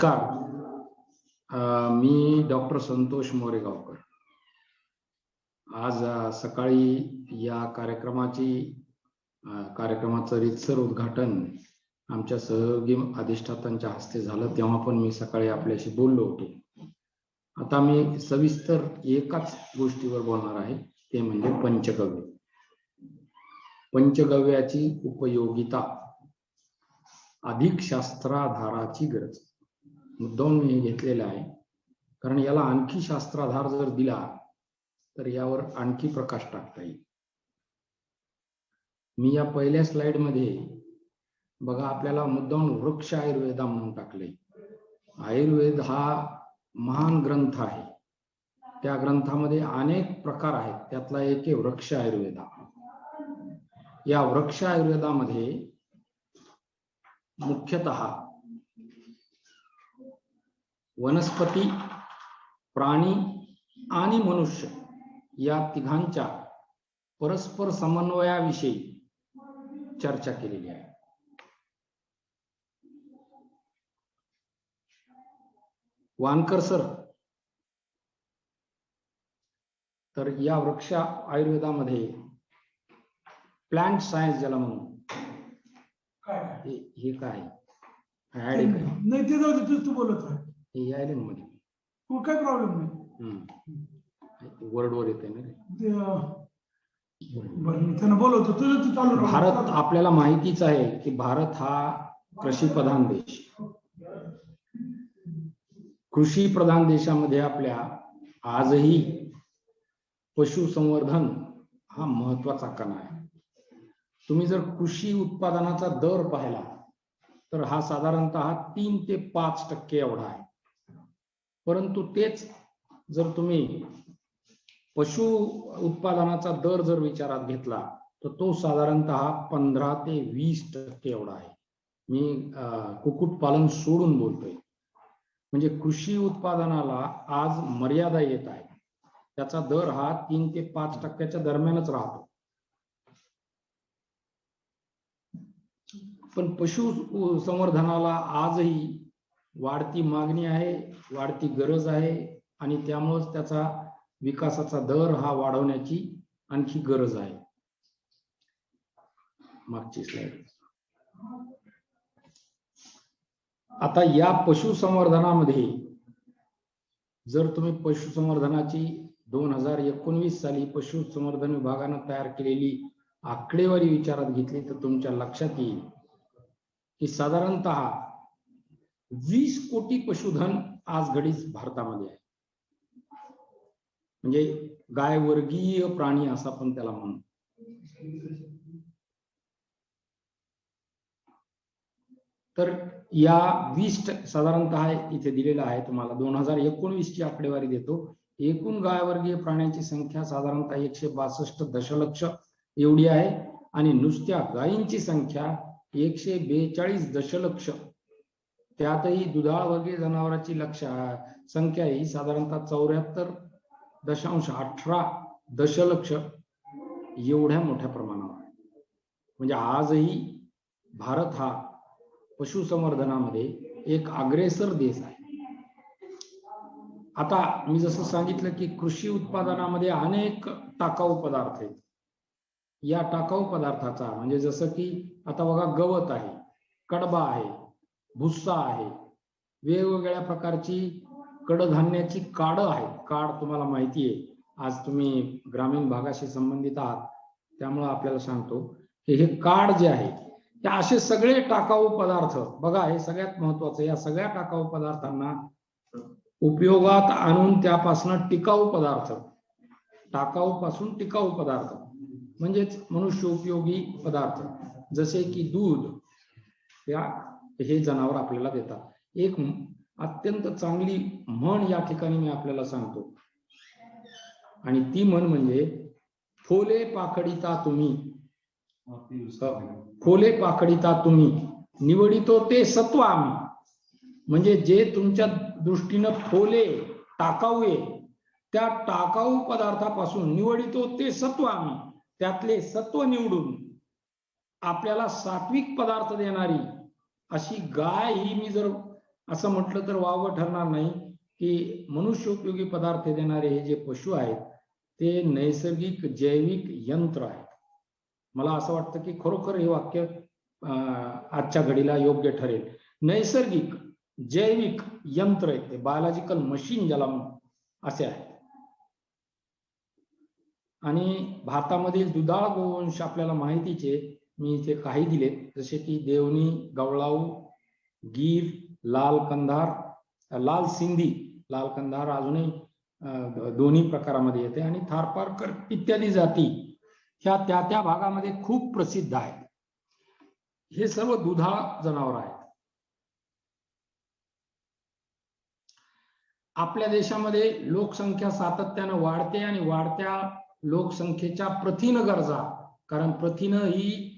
नमस्कार. मी डॉक्टर संतोष मोरेगावकर. आज सकाळी या कार्यक्रमाचं रीतसर उद्घाटन आमच्या सहयोगी अधिष्ठातांच्या हस्ते झालं, तेव्हा पण मी सकाळी आपल्याशी बोललो होतो. आता मी सविस्तर एकाच गोष्टीवर बोलणार आहे, ते म्हणजे पंचगव्य. पंचगव्याची उपयोगिता, अधिक शास्त्राधाराची गरज. मुद्दाम मी घेतलेला आहे, कारण याला आणखी शास्त्राधार जर दिला तर यावर आणखी प्रकाश टाकता येईल. मी या पहिल्या स्लाइड मध्ये बघा, आपल्याला मुद्दाम वृक्ष आयुर्वेदा म्हणून टाकले. आयुर्वेद हा महान ग्रंथ आहे. त्या ग्रंथामध्ये अनेक प्रकार आहेत, त्यातला एक आहे वृक्ष आयुर्वेदा. या वृक्ष आयुर्वेदामध्ये मुख्यतः वनस्पती, प्राणी आणि मनुष्य या तिघांच्या परस्पर समन्वयाविषयी चर्चा केलेली आहे. वानकर सर तर या वृक्ष आयुर्वेदामध्ये प्लांट सायन्स ज्याला म्हणून, हे काय नाही ते जाऊ दे, तू बोलत आहे हे यायला मध्ये काय प्रॉब्लेम नाही. वर्डवर येते ना त्यांना बोलवतो, तुझं तू चालू. भारत आपल्याला माहितीच आहे की भारत हा कृषी प्रधान देश. कृषी प्रधान देशामध्ये आपल्या आजही पशुसंवर्धन हा महत्वाचा कणा आहे. तुम्ही जर कृषी उत्पादनाचा दर पाहिला तर हा साधारणतः 3 ते 5% एवढा आहे. परंतु तेच जर तुम्ही पशु उत्पादनाचा दर जर विचारात घेतला तर तो साधारणतः 15 ते 20% एवढा आहे. मी कुक्कुटपालन सोडून बोलतोय. म्हणजे कृषी उत्पादनाला आज मर्यादा येत आहे. त्याचा दर हा 3 ते 5% दरम्यानच राहतो. पण पशु संवर्धनाला आजही वाढती मागणी आहे, वाढती गरज आहे, आणि त्यामुळेच त्याचा विकासाचा दर हा वाढवण्याची आणखी गरज आहे. मागची स्लाइड. आता या पशुसंवर्धनामध्ये जर तुम्ही पशुसंवर्धनाची 2019 साली पशुसंवर्धन विभागानं तयार केलेली आकडेवारी विचारात घेतली तर तुमच्या लक्षात येईल की साधारणतः 20 कोटी पशुधन आज घडीच भारतामध्ये आहे. म्हणजे गाय वर्गीय प्राणी असं आपण त्याला म्हणू. तर या 20 साधारणतः इथे दिलेला आहे तुम्हाला. 2019 ची आकडेवारी देतो. एकूण गायवर्गीय प्राण्यांची संख्या साधारणतः 162 दशलक्ष एवढी आहे, आणि नुसत्या गायींची संख्या 142 दशलक्ष. त्यातही दुधाळ वर्गीय जनावरांची संख्या ही साधारणतः 74.18 दशलक्ष एवढ्या मोठ्या प्रमाणावर आहे. म्हणजे आजही भारत हा पशुसंवर्धनामध्ये एक अग्रेसर देश आहे. आता मी जसं सांगितलं की कृषी उत्पादनामध्ये अनेक टाकाऊ पदार्थ आहेत. या टाकाऊ पदार्थाचा म्हणजे जसं की आता बघा, गवत आहे, कडबा आहे, भुस्सा आहे, वेगवेगळ्या प्रकारची कडधान्याची काडं आहेत. काड तुम्हाला माहिती आहे, आज तुम्ही ग्रामीण भागाशी संबंधित आहात त्यामुळे आपल्याला सांगतो की हे काड जे आहे ते असे सगळे टाकाऊ पदार्थ बघा. हे सगळ्यात महत्वाचं. या सगळ्या टाकाऊ पदार्थांना उपयोगात आणून त्यापासून टिकाऊ पदार्थ, टाकाऊ पासून टिकाऊ पदार्थ म्हणजेच मनुष्य उपयोगी पदार्थ जसे की दूध, हे जनावर आपल्याला देतात. एक अत्यंत चांगली म्हण या ठिकाणी मी आपल्याला सांगतो, आणि ती म्हण म्हणजे फोले पाखडिता तुम्ही, फोले पाखडिता तुम्ही, निवडितो ते सत्व आम्ही. म्हणजे जे तुमच्या दृष्टीनं फोले, टाकाऊ आहे, त्या टाकाऊ पदार्थापासून निवडितो ते सत्व आम्ही. त्यातले सत्व निवडून आपल्याला सात्विक पदार्थ देणारी अशी गाय ही मी जर असं म्हटलं तर वावगं ठरणार नाही की मनुष्य उपयोगी पदार्थ देणारे हे जे पशु आहेत ते नैसर्गिक जैविक यंत्र आहेत. मला असं वाटतं की खरोखर हे वाक्य आजच्या घडीला योग्य ठरेल. नैसर्गिक जैविक यंत्र आहेत ते, बायोलॉजिकल मशीन ज्याला असे आहेत. आणि भारतामधील दुधाळ गोवंश आपल्याला माहितीचे मी इथे काही दिलेत, जसे की देवणी, गवळाऊ, गीर, लाल कंधार, लाल सिंधी, लाल कंधार अजूनही दोन्ही प्रकारामध्ये येते, आणि थारपारकर इत्यादी जाती ह्या त्या त्या भागामध्ये खूप प्रसिद्ध आहेत. हे सर्व दुधाळ जनावर आहेत. आपल्या देशामध्ये लोकसंख्या सातत्याने वाढते आणि वाढत्या लोकसंख्येच्या प्रथिन गरजा, कारण प्रथिन ही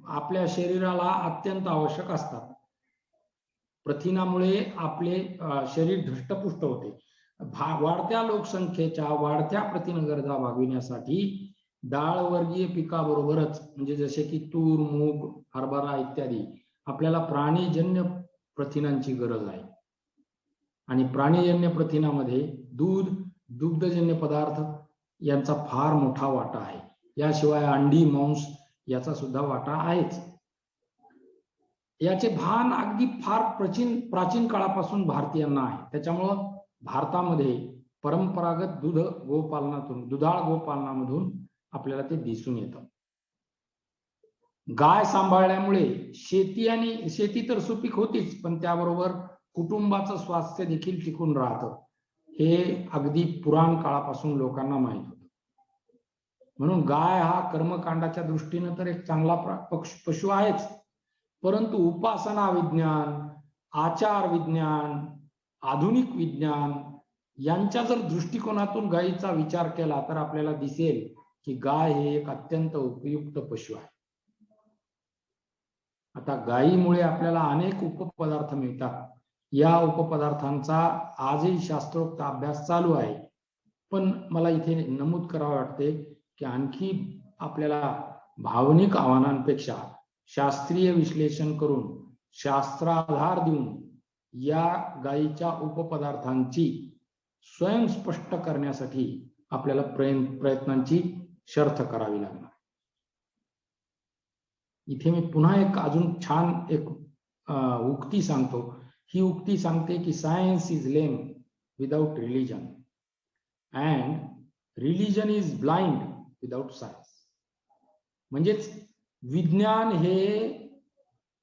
आपल्या शरीराला अत्यंत आवश्यक असतात. प्रथिनामुळे आपले शरीर धष्टपुष्ट होते. वाढत्या लोकसंख्येच्या वाढत्या प्रथिन गरजा भागविण्यासाठी डाळ वर्गीय पिकाबरोबरच, म्हणजे जसे की तूर, मूग, हरभरा इत्यादी, आपल्याला प्राणीजन्य प्रथिनांची गरज आहे. आणि प्राणीजन्य प्रथिनामध्ये दूध, दुग्धजन्य पदार्थ यांचा फार मोठा वाटा आहे. याशिवाय अंडी, मांस याचा सुद्धा वाटा आहेच. याचे भान अगदी फार प्राचीन काळापासून भारतीयांना आहे. त्याच्यामुळं भारतामध्ये परंपरागत दुधाळ गोपालनामधून आपल्याला ते दिसून येतं. गाय सांभाळल्यामुळे शेती तर सुपीक होतीच, पण त्याबरोबर कुटुंबाचं स्वास्थ्य देखील टिकून राहतं. हे अगदी पुराण काळापासून लोकांना माहित होतं. म्हणून गाय हा कर्मकांडाच्या दृष्टीने तर एक चांगला पशु आहेच, परंतु उपासना विज्ञान, आचार विज्ञान, आधुनिक विज्ञान यांच्या जर दृष्टिकोनातून गायीचा विचार केला तर आपल्याला दिसेल की गाय हे एक अत्यंत उपयुक्त पशु आहे. आता गायीमुळे आपल्याला अनेक उपपदार्थ मिळतात. या उपपदार्थांचा आजही शास्त्रोक्त अभ्यास चालू आहे. पण मला इथे नमूद करावं वाटते की आणखी आपल्याला भावनिक आव्हानांपेक्षा शास्त्रीय विश्लेषण करून, शास्त्राधार देऊन या गायीच्या उपपदार्थांची स्वयं स्पष्ट करण्यासाठी आपल्याला प्रयत्नांची शर्थ करावी लागणार. इथे मी पुन्हा एक अजून छान एक उक्ती सांगतो. ही उक्ती सांगते की science is lame without religion and religion is blind without science. म्हणजेच विज्ञान हे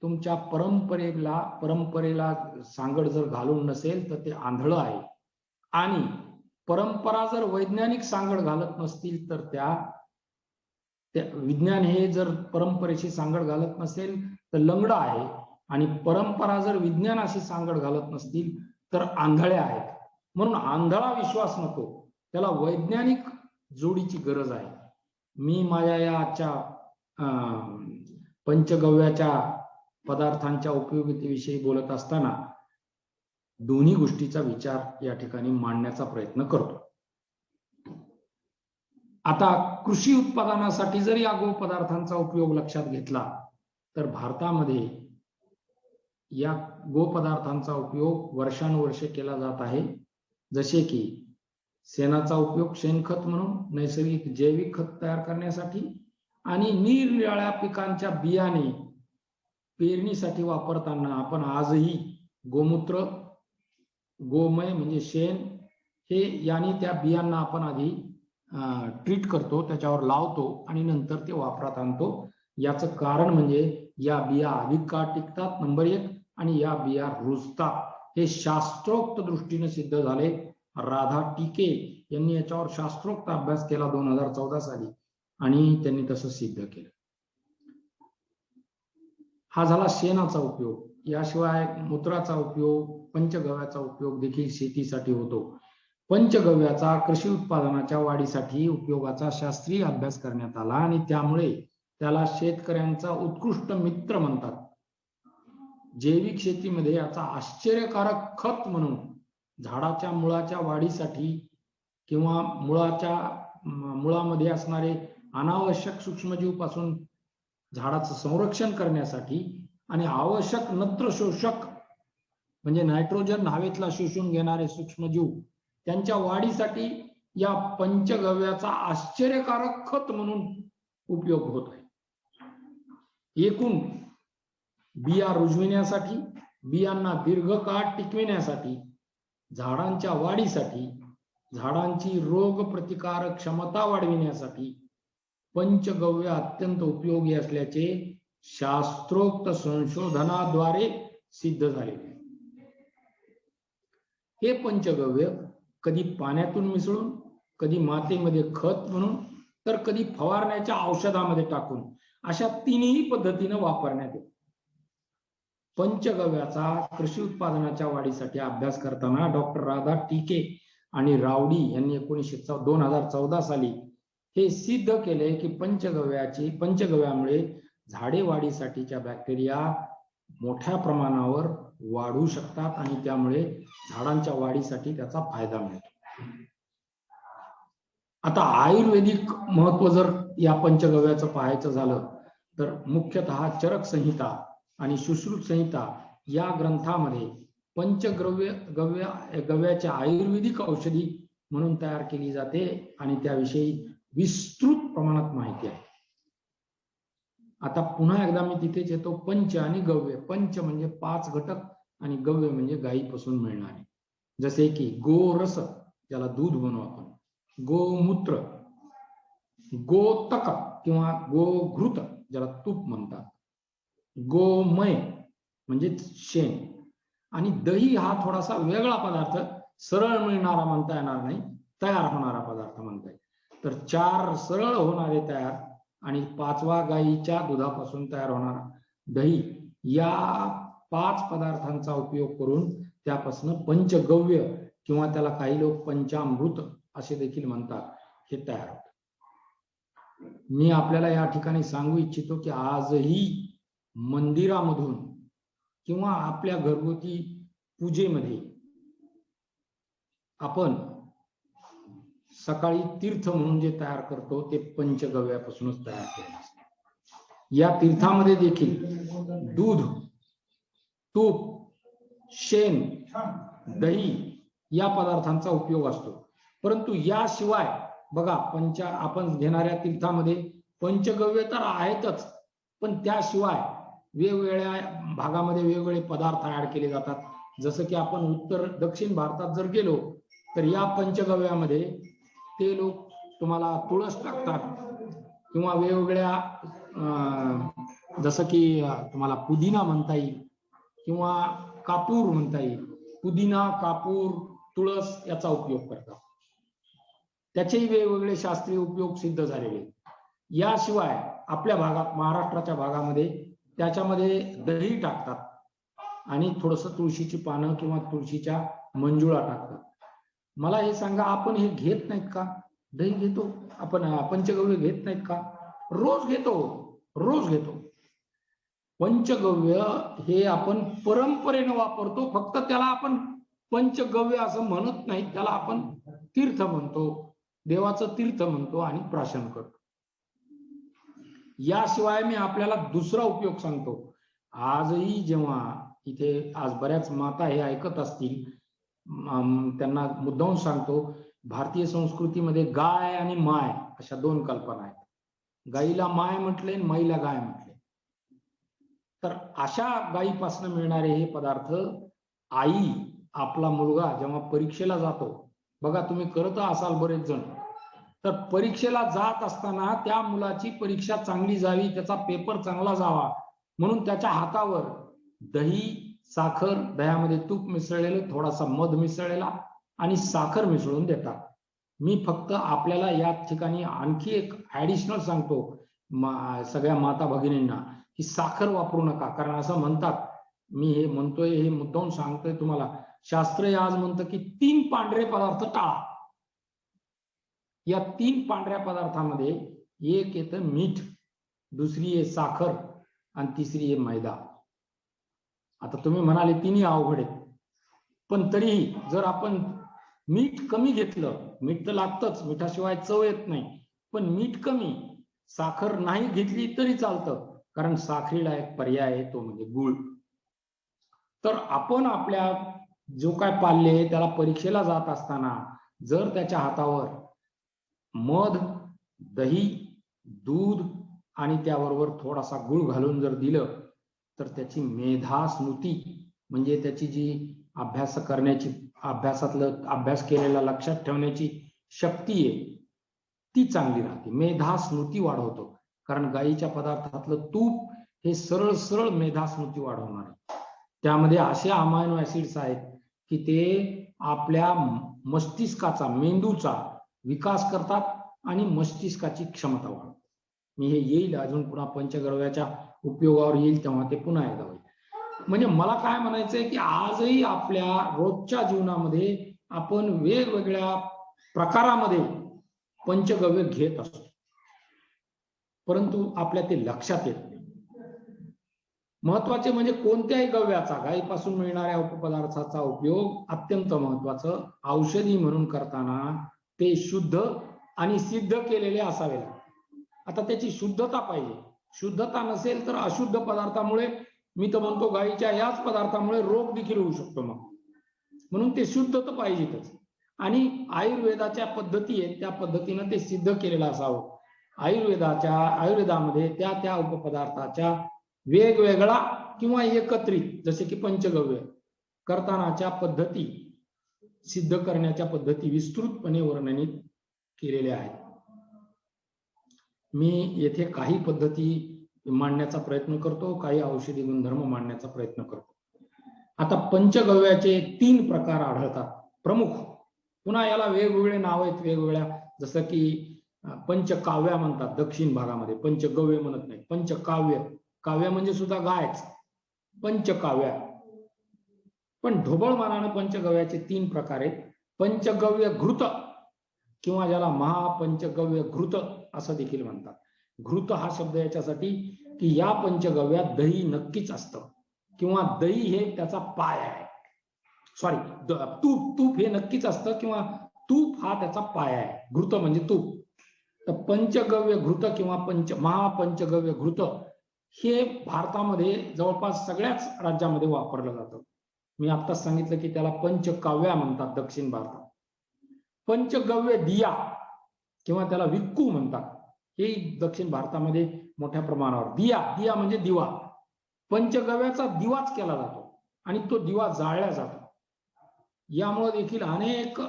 तुमच्या परंपरेला सांगड जर घालून नसेल तर ते आंधळं आहे, आणि परंपरा जर वैज्ञानिक सांगड घालत नसतील तर त्या विज्ञान हे जर परंपरेशी सांगड घालत नसेल तर लंगडं आहे, आणि परंपरा जर विज्ञानाशी सांगड घालत नसतील तर आंधळे आहेत. म्हणून आंधळा विश्वास नको, त्याला वैज्ञानिक जोडीची गरज आहे. मी माझ्या या आजच्या पंचगव्याच्या पदार्थांच्या उपयोगितेविषयी बोलत असताना दोन्ही गोष्टीचा विचार या ठिकाणी मांडण्याचा प्रयत्न करतो. आता कृषी उत्पादनासाठी जर या गोपदार्थांचा उपयोग लक्षात घेतला तर भारतामध्ये या गोपदार्थांचा उपयोग वर्षानुवर्षे केला जात आहे. जसे की शेणाचा उपयोग शेणखत म्हणून, नैसर्गिक जैविक खत तयार करण्यासाठी, आणि निरनिराळ्या पिकांच्या बियाणे पेरणीसाठी वापरताना आपण आजही गोमूत्र, गोमय म्हणजे शेण हे याने त्या बियांना आपण आधी ट्रीट करतो, त्याच्यावर लावतो आणि नंतर ते वापरात आणतो. याचं कारण म्हणजे या बिया अधिक काळ टिकतात नंबर 1, आणि या बिया रुजतात. हे शास्त्रोक्त दृष्टीने सिद्ध झाले. राधा टिके यांनी याच्यावर शास्त्रोक्त अभ्यास केला 2014 साली, आणि त्यांनी तसं सिद्ध केलं. हा झाला शेणाचा उपयोग. याशिवाय मूत्राचा उपयोग, पंचगव्याचा उपयोग देखील शेतीसाठी होतो. पंचगव्याचा कृषी उत्पादनाच्या वाढीसाठी उपयोगाचा शास्त्रीय अभ्यास करण्यात आला, आणि त्यामुळे त्याला शेतकऱ्यांचा उत्कृष्ट मित्र म्हणतात. जैविक शेतीमध्ये याचा आश्चर्यकारक खत म्हणून झाडाच्या मुळाच्या वाढीसाठी किंवा मुळामध्ये असणारे अनावश्यक सूक्ष्मजीव पासून झाडाचं संरक्षण करण्यासाठी आणि आवश्यक नत्र शोषक म्हणजे नायट्रोजन हवेतला शोषून घेणारे सूक्ष्मजीव त्यांच्या वाढीसाठी या पंचगव्याचा आश्चर्यकारक खत म्हणून उपयोग होत आहे। एकूण बिया रुजविण्यासाठी, बियांना दीर्घकाळ टिकविण्यासाठी, झाडांच्या वाढीसाठी, झाडांची रोग प्रतिकारक क्षमता वाढविण्यासाठी पंचगव्य अत्यंत उपयोगी असल्याचे शास्त्रोक्त संशोधनाद्वारे सिद्ध झाले। हे पंचगव्य कधी पाण्यातून मिसळून, कधी मातीमध्ये खत म्हणून, तर कधी फवारण्याच्या औषधामध्ये टाकून अशा तिन्ही पद्धतीने वापरण्यात येते। पंचगव्याचा कृषी उत्पादनाच्या वाढीसाठी अभ्यास करताना डॉक्टर राधा टीके आणि रावडी यांनी 2014 साली हे सिद्ध केले की पंचगव्यामुळे झाडे वाढीसाठीच्या बॅक्टेरिया मोठ्या प्रमाणावर वाढू शकतात आणि त्यामुळे झाडांच्या वाढीसाठी त्याचा फायदा मिळतो। आता आयुर्वेदिक महत्व जर या पंचगव्याचं पाहायचं झालं तर मुख्यतः चरक संहिता आणि सुश्रुत संहिता या ग्रंथामध्ये गव्याच्या आयुर्वेदिक औषधी म्हणून तयार केली जाते आणि त्याविषयी विस्तृत प्रमाणात माहिती आहे। आता पुन्हा एकदा मी तिथेच येतो, पंच आणि गव्य। पंच म्हणजे 5 घटक आणि गव्य म्हणजे गायीपासून मिळणारे, जसे की गोरस ज्याला दूध म्हणू आपण, गोमूत्र, गोतक किंवा गोघृत ज्याला तूप म्हणतात, गोमय म्हणजे शेण, आणि दही हा थोडासा वेगळा पदार्थ, सरळ मिळणारा म्हणता येणार नाही, तयार होणारा पदार्थ म्हणता येईल। तर 4 सरळ होणारे तयार आणि 5वा गायीच्या दुधापासून तयार होणारा दही, या 5 पदार्थांचा उपयोग करून त्यापासून पंचगव्य किंवा त्याला काही लोक पंचामृत असे देखील म्हणतात, हे तयार होते। मी आपल्याला या ठिकाणी सांगू इच्छितो की आजही मंदिरामधून किंवा आपल्या घरगुती पूजेमध्ये आपण सकाळी तीर्थ म्हणून जे तयार करतो ते पंचगव्यापासूनच तयार केले असते। या तीर्थामध्ये देखील दूध, तूप, शेण, दही या पदार्थांचा उपयोग असतो। परंतु याशिवाय बघा, आपण घेणाऱ्या तीर्थामध्ये पंचगव्य तर आहेतच, पण त्याशिवाय वेगवेगळ्या भागामध्ये वेगवेगळे पदार्थ ऍड केले जातात। जसं की आपण उत्तर दक्षिण भारतात जर गेलो तर या पंचगव्यामध्ये ते लोक तुम्हाला तुळस टाकतात किंवा वेगवेगळ्या जसं की तुम्हाला पुदिना म्हणता येईल किंवा कापूर म्हणता येईल, पुदिना, कापूर, तुळस याचा उपयोग करतात। त्याचेही वेगवेगळे शास्त्रीय उपयोग सिद्ध झालेले। याशिवाय आपल्या भागात, महाराष्ट्राच्या भागामध्ये त्याच्यामध्ये दही टाकतात आणि थोडस तुळशीची पानं किंवा तुळशीच्या मंजुळा टाकतात। मला हे सांगा, आपण हे घेत नाहीत का? दही घेतो आपण, पंचगव्य घेत नाहीत का? रोज घेतो, रोज घेतो। पंचगव्य हे आपण परंपरेने वापरतो, फक्त त्याला आपण पंचगव्य असं म्हणत नाही, त्याला आपण तीर्थ म्हणतो, देवाचं तीर्थ म्हणतो आणि प्राशन करतो। याशिवाय मी आपल्याला दुसरा उपयोग सांगतो। आजही जेव्हा इथे आज बऱ्याच माता हे ऐकत असतील, त्यांना मुद्दाम सांगतो, भारतीय संस्कृतीमध्ये गाय आणि माय अशा 2 कल्पना आहेत। गाईला माय म्हटले, माईला गाय म्हटले। तर अशा गायीपासून मिळणारे हे पदार्थ आई, आपला मुलगा जेव्हा परीक्षेला जातो, बघा तुम्ही करत असाल बरेच जण, तर परीक्षेला जात असताना त्या मुलाची परीक्षा चांगली जावी, त्याचा पेपर चांगला जावा म्हणून त्याच्या हातावर दही, साखर, दह्यामध्ये तूप मिसळलेलं, थोडासा मध मिसळलेला आणि साखर मिसळून देतात। मी फक्त आपल्याला या ठिकाणी आणखी एक ऍडिशनल सांगतो सगळ्या माता भगिनींना की साखर वापरू नका, कारण असं म्हणतात, मी हे म्हणतोय, हे मुद्दाम सांगतोय तुम्हाला, शास्त्र आज म्हणतं की 3 पांढरे पदार्थ टाळा। या 3 पांढऱ्या पदार्थामध्ये एक येतं मीठ, दुसरी आहे साखर आणि तिसरी आहे मैदा। आता तुम्ही म्हणाले तिन्ही अवघड आहेत, पण तरीही जर आपण मीठ कमी घेतलं, मीठ तर लागतंच, मिठाशिवाय चव येत नाही, पण मीठ कमी, साखर नाही घेतली तरी चालतं, कारण साखरेला एक पर्याय आहे, तो म्हणजे गुळ। तर आपण आपल्या जो काय पाल्य त्याला परीक्षेला जात असताना जर त्याच्या हातावर मध, दही, दूध आणि त्याबरोबर थोडासा गुळ घालून जर दिलं तर त्याची मेधा स्मृती म्हणजे त्याची जी अभ्यास करण्याची अभ्यास केलेला लक्षात ठेवण्याची शक्ती आहे ती चांगली राहते. मेधा स्मृती वाढवतो. कारण गाईच्या पदार्थातलं तूप हे सरळ सरळ मेधा स्मृती वाढवणार आहे. त्यामध्ये असे अमायनो ऍसिड्स आहेत की ते आपल्या मस्तिष्काचा, मेंदूचा विकास करतात आणि मस्तिष्काची क्षमता वाढवतात. मी हे येईल अजून पुन्हा पंचगव्याच्या उपयोगावर येईल तेव्हा ते पुन्हा एकदा होईल. म्हणजे मला काय म्हणायचंय की आजही आपल्या रोजच्या जीवनामध्ये आपण वेगवेगळ्या प्रकारामध्ये पंचगव्य घेत असतो, परंतु आपल्या ते लक्षात येत नाही. महत्वाचे म्हणजे कोणत्याही गव्याचा, गायीपासून मिळणाऱ्या उपपदार्थाचा उपयोग अत्यंत महत्वाचं. औषधी म्हणून करताना ते शुद्ध आणि सिद्ध केलेले असावे लागते. आता त्याची शुद्धता पाहिजे. शुद्धता नसेल तर अशुद्ध पदार्थामुळे, मी तर म्हणतो गायीच्या याच पदार्थामुळे रोग देखील होऊ शकतो. मग म्हणून ते शुद्ध तर पाहिजेच. आणि आयुर्वेदाच्या पद्धती आहेत त्या पद्धतीनं ते सिद्ध केलेलं असावं. आयुर्वेदामध्ये त्या उपपदार्थाच्या वेगवेगळा किंवा एकत्रित, जसे की पंचगव्य करतानाच्या पद्धती, सिद्ध करण्याच्या पद्धती विस्तृतपणे वर्णनित केलेल्या आहेत. मी येथे काही पद्धती मांडण्याचा प्रयत्न करतो, काही औषधी गुणधर्म मांडण्याचा प्रयत्न करतो. आता पंचगव्याचे 3 प्रकार आढळतात प्रमुख. पुन्हा याला वेगवेगळे नाव आहेत वेगवेगळ्या, जसं की पंचकाव्या म्हणतात दक्षिण भागामध्ये, पंचगव्य म्हणत नाही, पंचकाव्य. काव्य म्हणजे सुद्धा गायच, पंचकाव्या. पण ढोबळ मानाने पंचगव्याचे 3 प्रकार आहेत. पंचगव्य घृत किंवा ज्याला महापंचगव्य घृत असं देखील म्हणतात. घृत हा शब्द याच्यासाठी की या पंचगव्यात दही नक्कीच असतं किंवा दही हे त्याचा पाय आहे. सॉरी, तूप हे नक्कीच असतं किंवा तूप हा त्याचा पाय आहे. घृत म्हणजे तूप. तर पंचगव्य घृत किंवा महापंचगव्य घृत हे भारतामध्ये जवळपास सगळ्याच राज्यामध्ये वापरलं जातं. मी आत्ताच सांगितलं की त्याला पंचकाव्या म्हणतात दक्षिण भारतात. पंचगव्य दिया किंवा त्याला विक्कू म्हणतात, हे दक्षिण भारतामध्ये मोठ्या प्रमाणावर. दिया म्हणजे दिवा. पंचगव्याचा दिवाच केला जातो आणि तो दिवा जाळला जातो. यामुळे देखील अनेक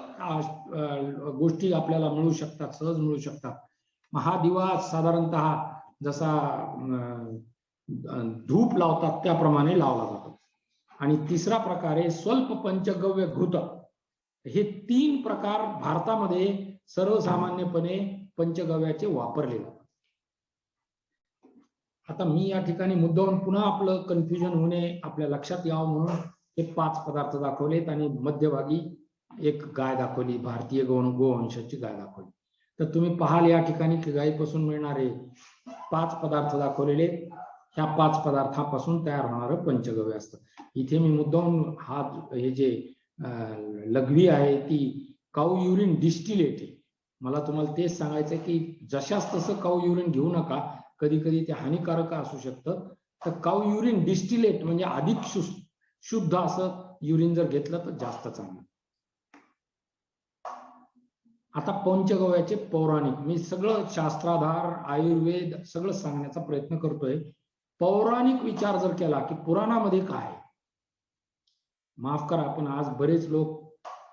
गोष्टी आपल्याला मिळू शकतात, सहज मिळू शकतात. हा दिवा साधारणतः जसा धूप लावतात त्याप्रमाणे लावला जातो. आणि तिसरा प्रकार आहे स्वल्प पंचगव्य घृत. हे 3 प्रकार भारतामध्ये सर्वसामान्यपणे पंचगव्याचे वापरले जातात. आता मी या ठिकाणी मुद्दाम पुन्हा आपलं कन्फ्युजन होणे आपल्या लक्षात यावं म्हणून हे 5 पदार्थ दाखवलेत आणि मध्यभागी एक गाय दाखवली, भारतीय गोवंशाची गाय दाखवली. तर तुम्ही पाहाल या ठिकाणी की गायीपासून मिळणारे 5 पदार्थ दाखवलेले. ह्या 5 पदार्थापासून तयार होणारं पंचगव्य असतं. इथे मी मुद्दाम हे जे लघवी आहे ती काऊ युरिन डिस्टिलेट आहे. मला तुम्हाला तेच सांगायचं की जशास तसं काऊ युरिन घेऊ नका, कधी कधी ते हानिकारक असू शकतं. तर काऊ युरिन डिस्टिलेट म्हणजे अधिक शुद्ध असं युरिन जर घेतलं तर जास्त चांगलं. आता पंचगव्याचे पौराणिक, मी सगळं शास्त्राधार आयुर्वेद सगळं सांगण्याचा प्रयत्न करतोय. पौराणिक विचार जर केला की पुराणामध्ये काय, माफ करा पण आज बरेच लोक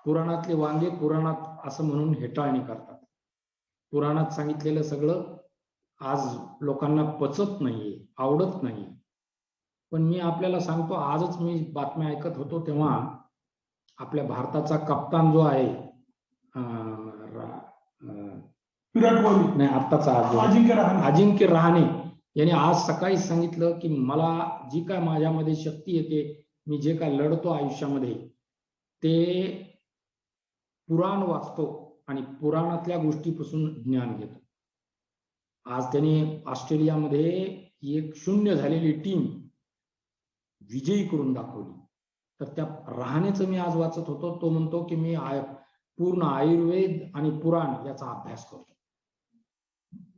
पुराणातले वांगे पुराणात असं म्हणून हेटाळणी करतात. पुराणात सांगितलेलं सगळं आज लोकांना पचत नाहीये, आवडत नाही. पण मी आपल्याला सांगतो, आजच मी बातम्या ऐकत होतो तेव्हा आपल्या भारताचा कप्तान जो आहे विराट कोहली नाही, आत्ताचा अजिंक्य रहाणे यांनी आज सकाळी सांगितलं की मला जी काय माझ्यामध्ये शक्ती येते, मी जे काय लढतो आयुष्यामध्ये, ते पुराण वाचतो आणि पुराणातल्या गोष्टीपासून ज्ञान घेतो. आज त्यांनी ऑस्ट्रेलियामध्ये एक 0 झालेली टीम विजयी करून दाखवली. तर त्या रहाणेचं मी आज वाचत होतो. तो म्हणतो की मी पूर्ण आयुर्वेद आणि पुराण याचा अभ्यास करतो.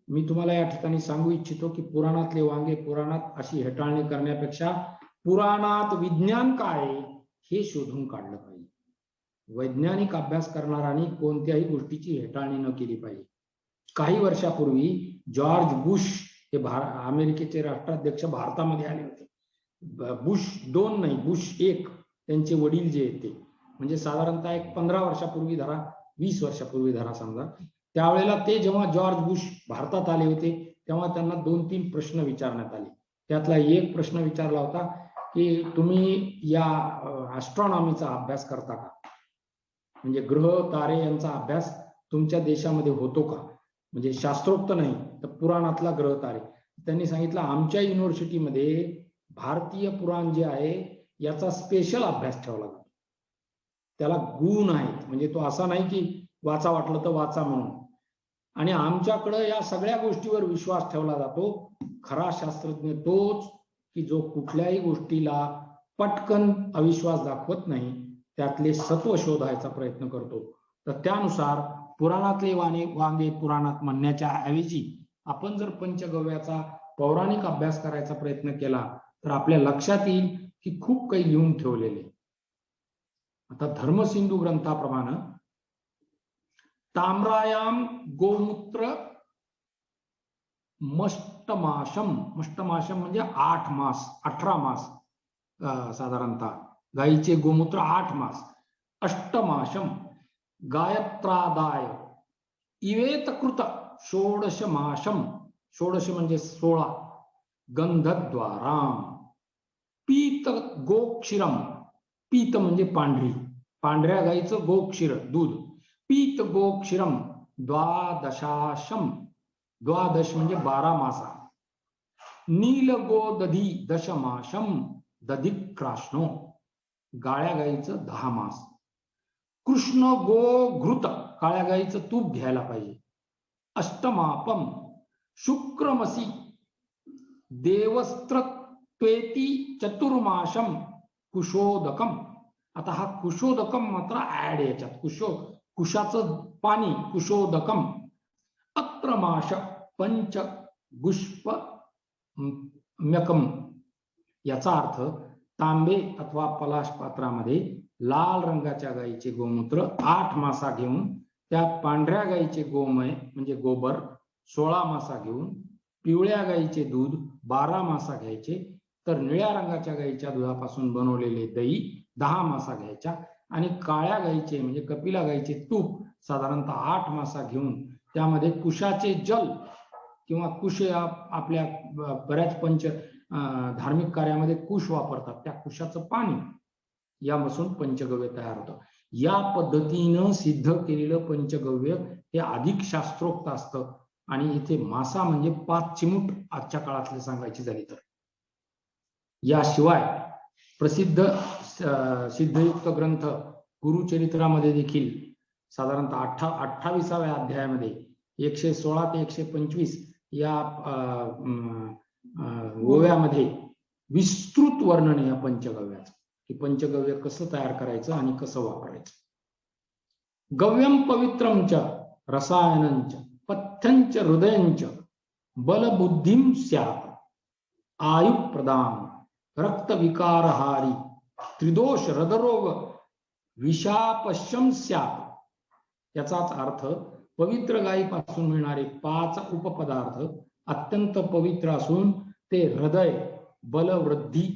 मी तुम्हाला या ठिकाणी सांगू इच्छितो की पुराणातले वांगे पुराणात अशी हेटाळणी करण्यापेक्षा पुराणात विज्ञान काय हे शोधून काढलं पाहिजे. वैज्ञानिक अभ्यास करणाऱ्यांनी कोणत्याही गोष्टीची हेटाळणी न केली पाहिजे. काही वर्षापूर्वी जॉर्ज बुश हे अमेरिकेचे राष्ट्राध्यक्ष भारतामध्ये आले होते. बुश 2 नाही, बुश 1 त्यांचे वडील जे आहेत ते, म्हणजे साधारणतः एक 15 वर्षापूर्वी धरा, 20 वर्षापूर्वी धरा समजा. त्यावेळेला ते जेव्हा जॉर्ज बुश भारतात आले होते तेव्हा त्यांना 2-3 प्रश्न विचारण्यात आले. त्यातला एक प्रश्न विचारला होता की तुम्ही या ॲस्ट्रॉनॉमीचा अभ्यास करता का, म्हणजे ग्रह तारे यांचा अभ्यास तुमच्या देशामध्ये होतो का, म्हणजे शास्त्रोक्त नाही तर पुराणातला ग्रह तारे. त्यांनी सांगितलं आमच्या युनिव्हर्सिटीमध्ये भारतीय पुराण जे आहे याचा स्पेशल अभ्यास ठेवला जातो, त्याला गुण आहेत, म्हणजे तो असा नाही की वाचा वाटलं तर वाचा म्हणून. आणि आमच्याकडं या सगळ्या गोष्टीवर विश्वास ठेवला जातो. खरा शास्त्रज्ञ तोच की जो कुठल्याही गोष्टीला पटकन अविश्वास दाखवत नाही, त्यातले सत्व शोधायचा प्रयत्न करतो. तर त्यानुसार पुराणातले वांगे पुराणात म्हणण्याच्या ऐवजी आपण जर पंचगव्याचा पौराणिक अभ्यास करायचा प्रयत्न केला तर आपल्या लक्षात येईल की खूप काही लिहून ठेवलेले. आता धर्मसिंधू ग्रंथाप्रमाणे ताम्रायाम गोमूत्र मष्टमाशम, मष्टमाशम म्हणजे 8 मास, 18 मास, साधारणतः गायीचे गोमूत्र 8 मास. अष्टमाशम गायत्रादाय इवेतकृत षोडशमाशम, षोडश म्हणजे 16, गंधद्वाराम पीत गोक्षीरम, पीत म्हणजे पांढरी, पांढऱ्या गायीचं गोक्षीर दूध, पीत गोक्षीरम द्वादशाशम, द्वादश म्हणजे 12 मासा. नील गोदधी दशमाशम दधिक्राष्णो, गाळ्या गायीचं 10 मास. कृष्ण गो घृत, काळ्या गायीचं तूप घ्यायला पाहिजे. अष्टमापम शुक्रमसी देवस्त्र त्वेती चतुर्माशम कुशोदकम. आता हा कुशोदकम मात्र ऍड याच्यात, कुशाचं पाणी कुशोदकम. अत्रमाश पंच गुष्प म्यकम, याचा अर्थ तांबे अथवा पलाश पात्रामध्ये लाल रंगाच्या गायीचे गोमूत्र 8 मासा घेऊन त्यात पांढऱ्या गायीचे गोमय म्हणजे गोबर 16 मासा घेऊन पिवळ्या गायीचे दूध 12 मासा घ्यायचे, तर निळ्या रंगाच्या गायीच्या दुधापासून बनवलेले दही 10 मासा घ्यायच्या आणि काळ्या गायीचे म्हणजे कपिला गायीचे तूप साधारणतः 8 मासा घेऊन त्यामध्ये कुशाचे जल किंवा कुश आपल्या बऱ्याच धार्मिक कार्यामध्ये कुश वापरतात, त्या कुशाचं पाणी यापासून पंचगव्य तयार होतं. या पद्धतीनं सिद्ध केलेलं पंचगव्य हे अधिक शास्त्रोक्त असतं. आणि इथे मासा म्हणजे 5 चिमूट आजच्या काळातले सांगायची झाली तर. याशिवाय प्रसिद्ध सिद्धयुक्त ग्रंथ गुरुचरित्रामध्ये देखील साधारणतः 28व्या अध्यायामध्ये 116 ते 125 या ओव्यामध्ये विस्तृत वर्णन या पंचगव्याचं, की पंचगव्य कसं तयार करायचं आणि कसं वापरायचं. गव्यम पवित्रंच रसायनंच पथ्यंच हृदयंच बलबुद्धिं स्यात् आयुप्रदान रक्तविकारहारी त्रिदोष हृदरोग विषापश्यम स्यात्. याचाच अर्थ पवित्र गायीपासून मिळणारे 5 उपपदार्थ अत्यंत पवित्र असून ते हृदय बलवृद्धी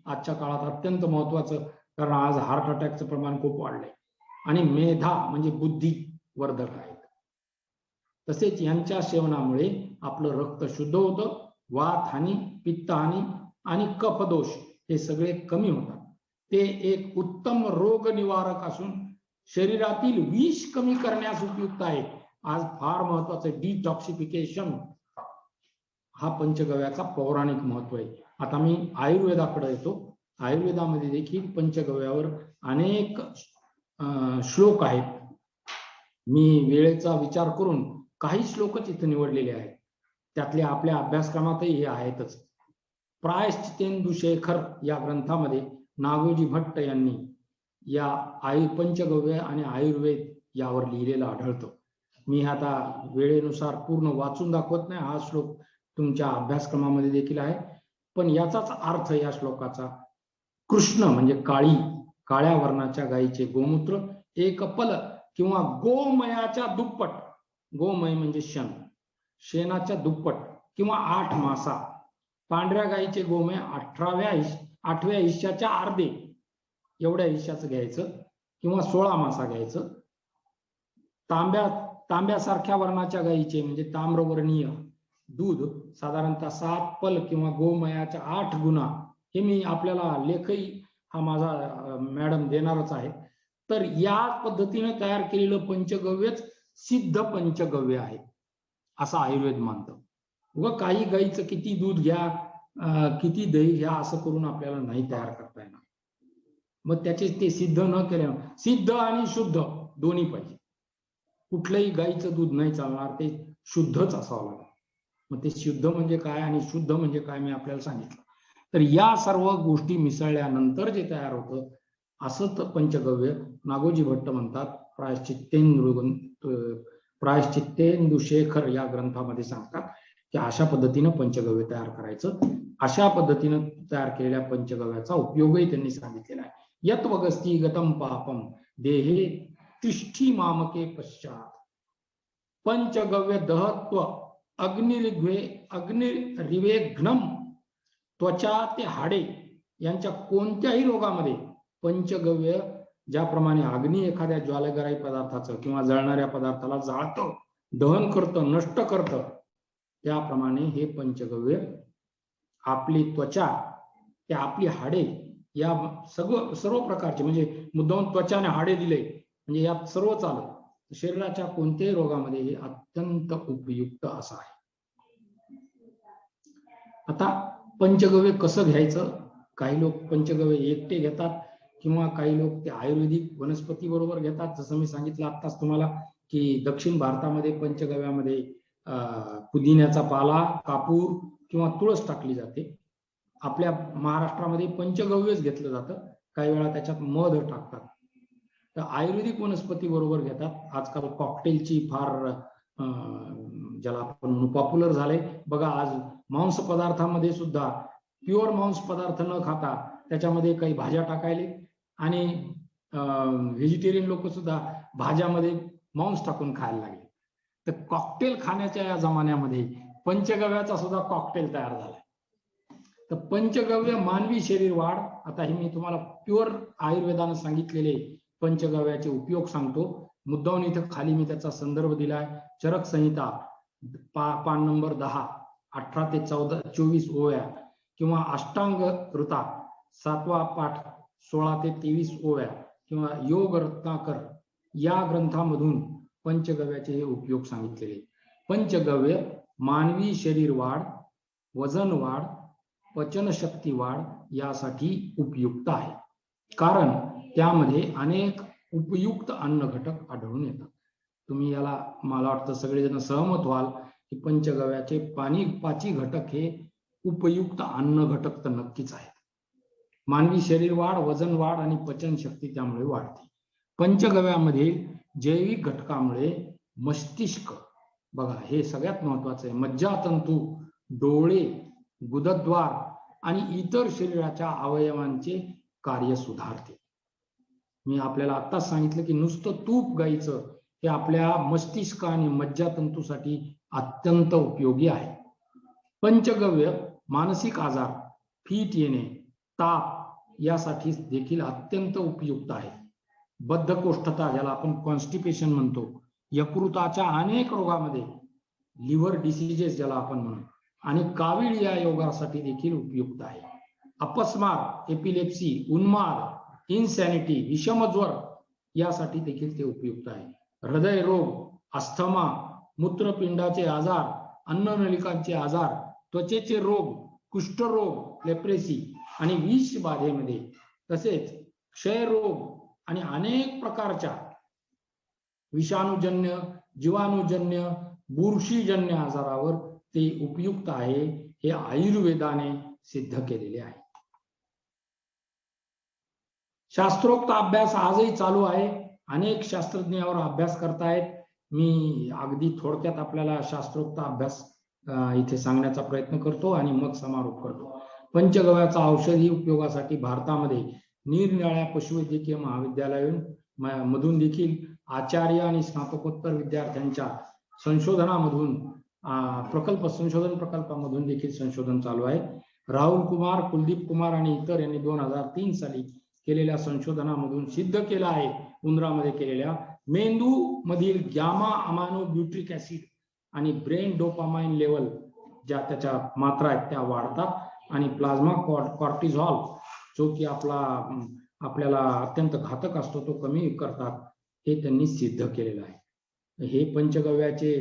आजच्या काळात अत्यंत महत्वाचं, कारण आज हार्ट अटॅकचं प्रमाण खूप वाढलंय, आणि मेधा म्हणजे बुद्धी वर्धक आहेत. तसेच यांच्या सेवनामुळे आपलं रक्त शुद्ध होतं, वात हानी, पित्त हानी आणि कफदोष हे सगळे कमी होतात. ते एक उत्तम रोग निवारक असून शरीरातील विष कमी करण्यास उपयुक्त आहे. आज फार महत्वाचं डिटॉक्सिफिकेशन हा पंचगव्याचा पौराणिक महत्व आहे. आता मी आयुर्वेदाकडे येतो. आयुर्वेदामध्ये देखील पंचगव्यावर अनेक श्लोक आहेत. मी वेळेचा विचार करून काही श्लोकच इथे निवडलेले आहेत. त्यातले आपल्या अभ्यासक्रमातही हे आहेतच. प्रायश्चितेंदु शेखर या ग्रंथामध्ये नागोजी भट्ट यांनी या पंचगव्य आणि आयुर्वेद यावर लिहिलेलं आढळतं. मी आता वेळेनुसार पूर्ण वाचून दाखवत नाही. हा श्लोक तुमच्या अभ्यासक्रमामध्ये देखील आहे. पण याचाच अर्थ या श्लोकाचा कृष्ण म्हणजे काळ्या वर्णाच्या गायीचे गोमूत्र एक पल किंवा गोमयाच्या दुप्पट, गोमय म्हणजे शेणाच्या दुप्पट किंवा 8 मासा, पांढऱ्या गायीचे गोमय 8व्या हिश्श्याच्या अर्धे एवढ्या हिश्श्याचं घ्यायचं किंवा 16 मासा घ्यायचं. तांब्यासारख्या वर्णाच्या गायीचे म्हणजे ताम्रवर्णीय दूध साधारणतः 7 पल किंवा गोमयाच्या 8 गुणा. हे मी आपल्याला लेखही हा माझा मॅडम देणारच आहे. तर या पद्धतीने तयार केलेलं पंचगव्यच सिद्ध पंचगव्य आहे असं आयुर्वेद मानतं. व काही गाईचं किती दूध घ्या, किती दही घ्या असं करून आपल्याला नाही तयार करता येणार. मग त्याचे ते सिद्ध न केले, सिद्ध आणि शुद्ध दोन्ही पाहिजे. कुठलंही गाईचं दूध नाही चालणार, ते शुद्धच असावं लागेल. मग ते शुद्ध म्हणजे काय आणि शुद्ध म्हणजे काय मी आपल्याला सांगितलं. तर या सर्व गोष्टी मिसळल्यानंतर जे तयार होतं असं पंचगव्य नागोजी भट्ट म्हणतात. प्रायश्चित्तेंदुशेखर या ग्रंथामध्ये सांगतात की अशा पद्धतीनं पंचगव्य तयार करायचं. अशा पद्धतीनं तयार केलेल्या पंचगव्याचा उपयोगही त्यांनी सांगितलेला आहे. यत वगस्ती गतम पापम देहे तिष्ठी मामके पश्चात पंचगव्य दहत्व अग्निरिवेघ्नम त्वचा ते हाडे यांच्या कोणत्याही रोगामध्ये पंचगव्य ज्याप्रमाणे अग्नी एखाद्या ज्वालाग्राही पदार्थाचं किंवा जळणाऱ्या पदार्थाला जाळतं, दहन करतं, नष्ट करतं, त्याप्रमाणे हे पंचगव्य आपली त्वचा ते आपली हाडे या सर्व प्रकारचे म्हणजे मुद्दाम त्वचाने हाडे दिले म्हणजे यात सर्व चालत. शरीराच्या कोणत्याही रोगामध्ये हे अत्यंत उपयुक्त असं आहे. आता पंचगव्य कसं घ्यायचं? काही लोक पंचगव्य एकटे घेतात किंवा काही लोक ते आयुर्वेदिक वनस्पती बरोबर घेतात. जसं मी सांगितलं आत्ताच तुम्हाला की दक्षिण भारतामध्ये पंचगव्यामध्ये पुदिन्याचा पाला, कापूर किंवा तुळस टाकली जाते. आपल्या महाराष्ट्रामध्ये पंचगव्यच घेतलं जातं. काही वेळा त्याच्यात मध टाकतात. तर आयुर्वेदिक वनस्पती बरोबर घेतात. आजकाल कॉकटेलची फार ज्याला आपण पॉप्युलर झाले बघा. आज मांस पदार्थामध्ये सुद्धा प्युअर मांस पदार्थ न खाता त्याच्यामध्ये काही भाज्या टाकायले आणि व्हेजिटेरियन लोक सुद्धा भाज्यामध्ये मांस टाकून खायला लागले. तर कॉकटेल खाण्याच्या या जमान्यामध्ये पंचगव्याचा सुद्धा कॉकटेल तयार झालाय. तर पंचगव्य मानवी शरीर वाढ. आता हे मी तुम्हाला प्युअर आयुर्वेदानं सांगितलेले पंचगव्याचे उपयोग सांगतो. मुद्दाम इथं खाली मी त्याचा संदर्भ दिलाय. चरक संहिता पान नंबर 10, 18 ते 24 ओव्या किंवा अष्टांग ऋता 7वा पाठ 16 ते 23 ओव्या किंवा योग रत्नाकर या ग्रंथामधून पंचगव्याचे हे उपयोग सांगितलेले. पंचगव्य मानवी शरीर वाढ, वजन वाढ, पचनशक्ती वाढ यासाठी उपयुक्त आहे. कारण त्यामध्ये अनेक उपयुक्त अन्न घटक आढळून येतात. तुम्ही याला मला वाटतं सगळेजण सहमत व्हाल की पंचगव्याचे 5 घटक हे उपयुक्त अन्न घटक तर नक्कीच आहेत. मानवी शरीर वाढ, वजन वाढ आणि पचनशक्ती त्यामुळे वाढते. पंचगव्यामध्ये जैविक घटकामुळे मस्तिष्क, बघा हे सगळ्यात महत्वाचं आहे, मज्जातंतू, डोळे, गुदद्वार आणि इतर शरीराच्या अवयवांचे कार्य सुधारते. मी आपल्याला आत्ताच सांगितलं की नुसतं तूप गाईचं हे आपल्या मस्तिष्क आणि मज्जातंतूसाठी अत्यंत उपयोगी आहे. पंचगव्य मानसिक आजार, फिट येणे, ताप यासाठी देखील अत्यंत उपयुक्त आहे. बद्धकोष्ठता ज्याला आपण कॉन्स्टिपेशन म्हणतो, यकृताच्या अनेक रोगामध्ये, लिव्हर डिसीजेस ज्याला आपण म्हणतो, आणि कावीळ या योगासाठी देखील उपयुक्त आहे. अपस्मार, एपिलेप्सी, उन्माद, इन्सॅनिटी, विषमज्वर यासाठी देखील ते उपयुक्त आहे. हृदयरोग, अस्थमा, मूत्रपिंडाचे आजार, अन्ननलिकांचे आजार, त्वचेचे रोग, कुष्ठरोग, लेप्रेसी आणि विष बाधेमध्ये, तसेच क्षयरोग आणि अनेक प्रकारच्या विषाणूजन्य, जीवाणूजन्य, बुरशीजन्य आजारावर ते उपयुक्त आहे. हे आयुर्वेदाने सिद्ध केलेले आहे. शास्त्रोक्त अभ्यास आजही चालू आहे. अनेक शास्त्रज्ञ यावर अभ्यास करतायत. मी अगदी थोडक्यात आपल्याला शास्त्रोक्त अभ्यास इथे सांगण्याचा प्रयत्न करतो आणि मग समारोप करतो. पंचगव्याचा औषधी उपयोगासाठी भारतामध्ये निरनिराळ्या पशुवैद्यकीय महाविद्यालयांमधून देखील आचार्य आणि स्नातकोत्तर विद्यार्थ्यांच्या संशोधनामधून संशोधन प्रकल्पामधून देखील संशोधन चालू आहे. राहुल कुमार, कुलदीप कुमार आणि इतर यांनी 2003 साली केलेल्या संशोधनामधून सिद्ध केलं आहे, उंदरामध्ये केलेल्या, मेंदू मधील गॅमा अमायनो ब्युट्रिक ऍसिड आणि ब्रेन डोपामाइन लेवल ज्या त्याच्या मात्रा आहेत त्या वाढतात आणि प्लाझ्मा कॉर्टिझॉल जो की आपल्याला अत्यंत घातक असतो तो कमी करतात, हे त्यांनी सिद्ध केलेलं आहे. हे पंचगव्याचे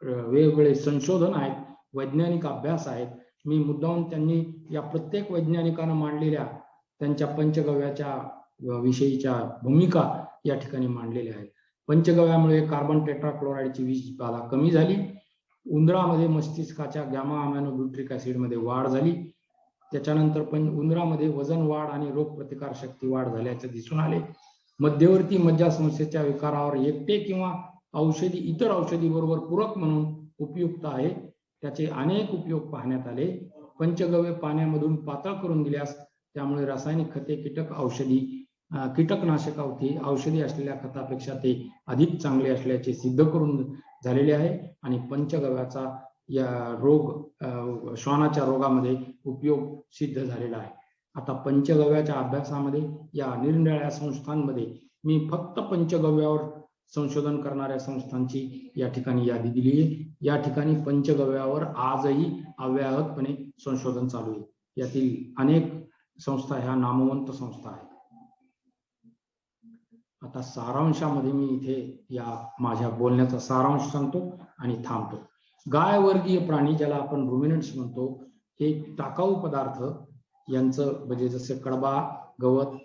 वेगवेगळे संशोधन आहेत, वैज्ञानिक अभ्यास आहेत. मी मुद्दाम त्यांनी या प्रत्येक वैज्ञानिकानं मांडलेल्या त्यांच्या पंचगव्याच्या विषयीच्या भूमिका या ठिकाणी मांडलेल्या आहेत. पंचगव्यामुळे कार्बन टेट्राक्लोराईडची विष बाधा कमी झाली, उंदरामध्ये मस्तिष्काच्या गॅमा अमायनो ब्युट्रिक ऍसिड मध्ये वाढ झाली, त्याच्यानंतर उंदरामध्ये वजन वाढ आणि रोग प्रतिकार शक्ती वाढ झाल्याचे दिसून आले. मध्यवर्ती मज्जासंस्थेच्या विकारावर एकटे किंवा इतर औषधी बरोबर पूरक म्हणून उपयुक्त आहे. त्याचे अनेक उपयोग पाहण्यात आले. पंचगव्य पाण्यामधून पातळ करून दिल्यास त्यामुळे रासायनिक खते, कीटकनाशक औषधी असलेल्या खतापेक्षा ते अधिक चांगले असल्याचे सिद्ध करून झालेले आहे आणि पंचगव्याचा या श्वानाच्या रोगामध्ये उपयोग सिद्ध झालेला आहे. आता पंचगव्याच्या अभ्यासामध्ये या निरनिराळ्या संस्थांमध्ये मी फक्त पंचगव्यावर संशोधन करणाऱ्या संस्थांची या ठिकाणी यादी दिली आहे. या ठिकाणी पंचगव्यावर आजही अव्याहतपणे संशोधन चालू आहे. यातील अनेक संस्था ह्या नामवंत संस्था आहेत. आता सारांशामध्ये मी इथे या माझ्या बोलण्याचा सारांश सांगतो आणि थांबतो. गाय वर्गीय प्राणी ज्याला आपण रुमिनंट्स म्हणतो, हे टाकाऊ पदार्थ यांचं म्हणजे जसे कडबा, गवत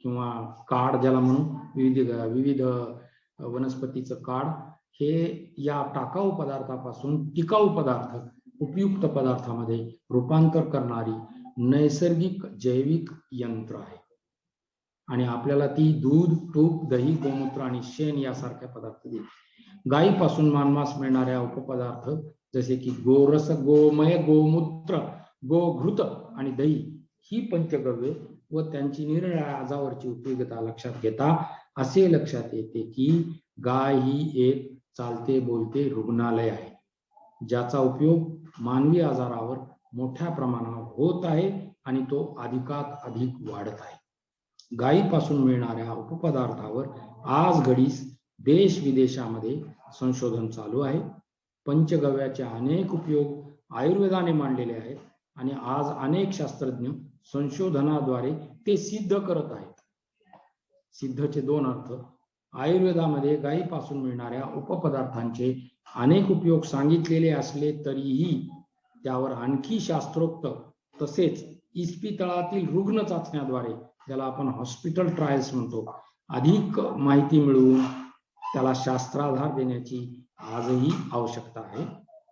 किंवा काड ज्याला म्हणून, विविध वनस्पतीचं काड, हे या टाकाऊ पदार्थापासून टिकाऊ पदार्थ, उपयुक्त पदार्थामध्ये रूपांतर करणारी नैसर्गिक जैविक यंत्र आहे आणि आपल्याला ती दूध, तूप, दही, गोमूत्र आणि शेण यासारख्या पदार्थ देते. गायीपासून मानवास मिळणाऱ्या उपपदार्थ जसे की गोरस, गोमय, गोमूत्र, गोघृत आणि दही ही पंचगव्ये व त्यांची निरनिराळ्या आजारावरची उपयोगिता लक्षात घेता असे लक्षात येते की गाय ही एक चालते बोलते रुग्णालय आहे, ज्याचा उपयोग मानवी आजारावर मोठ्या प्रमाणावर होत आहे आणि तो अधिकात अधिक वाढत आहे. गायीपासून मिळणाऱ्या उपपदार्थावर आज घडीस देश विदेशामध्ये संशोधन चालू आहे. पंचगव्याचे अनेक उपयोग आयुर्वेदाने मांडलेले आहेत आणि आज अनेक शास्त्रज्ञ संशोधनाद्वारे ते सिद्ध करत आहेत. सिद्धचे दोन अर्थ. आयुर्वेदामध्ये गायीपासून मिळणाऱ्या उपपदार्थांचे अनेक उपयोग सांगितलेले असले तरीही त्यावर आणखी शास्त्रोक्त तसेच इस्पितळातील रुग्ण चाचण्याद्वारे, ज्याला आपण हॉस्पिटल ट्रायल्स म्हणतो, अधिक माहिती मिळवून त्याला शास्त्राधार देण्याची आजही आवश्यकता आहे.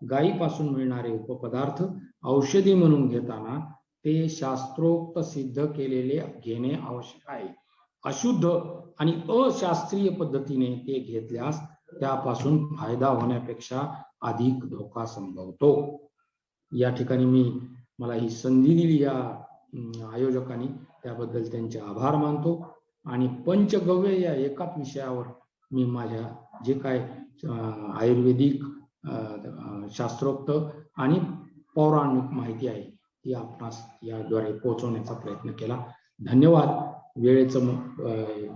गायीपासून मिळणारे उपपदार्थ औषधी म्हणून घेताना ते शास्त्रोक्त सिद्ध केलेले घेणे आवश्यक आहे. अशुद्ध आणि अशास्त्रीय पद्धतीने ते घेतल्यास त्यापासून फायदा होण्यापेक्षा अधिक धोका संभवतो. या ठिकाणी मला ही संधी दिली या आयोजकांनी, त्याबद्दल त्यांचे आभार मानतो आणि पंचगव्य या एकाच विषयावर मी माझ्या जे काय आयुर्वेदिक, शास्त्रोक्त आणि पौराणिक माहिती आहे ती आपणास याद्वारे पोहोचवण्याचा प्रयत्न केला. धन्यवाद. वेळेचं